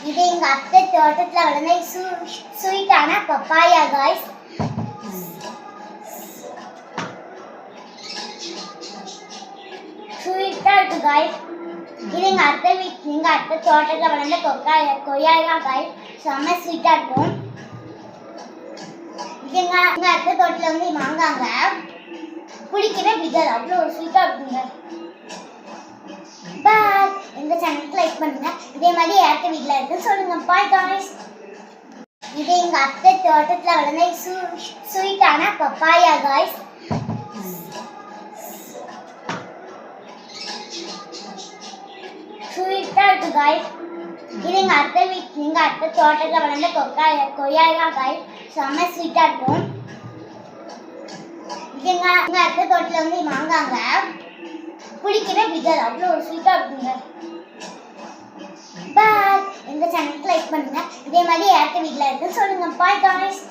இது எங்க அத்தை தோட்டத்துல வளர்ந்த ஸ்வீட்டான பப்பாயா காய்ஸ். ஸ்வீட்டா இருக்கு காய்ஸ். இது எங்க அத்தை தோட்டத்துல வளர்ந்த கொய்யா காய்ஸ். செம்ம ஸ்வீட்டா இருக்கும். இது எங்க அத்தை தோட்டத்துல வந்து மாங்காங்க. பிடிக்கவே பிடிக்காது, அவ்வளோ ஒரு ஸ்வீட்டா இருக்குங்க. பாய். எங்க சேனலுக்கு லைக் பண்ணுங்க. இதே மாதிரி யாருக்கு வீட்டில் இருக்குன்னு சொல்லுங்க. Bye guys. இது எங்க அத்தை தோட்டத்துல வளர்ந்த ஸ்வீட்டான பப்பாயா காய்ஸ். ஸ்வீட்டா இருக்கு காய்ஸ். இது எங்க அத்தை தோட்டத்துல வளர்ந்த கொய்யா காய்ஸ். செம்ம ஸ்வீட்டா இருக்கும். இது எங்க அத்தை தோட்டத்துல வந்து மாங்காங்க. பிடிக்கவே பிடிக்காது, அவ்வளோ ஒரு ஸ்வீட்டா இருக்குங்க. பாய். எங்க சேனலுக்கு லைக் பண்ணுங்க. இதே மாதிரி யாருக்கு வீட்டில் இருக்குன்னு சொல்லுங்க. Bye guys.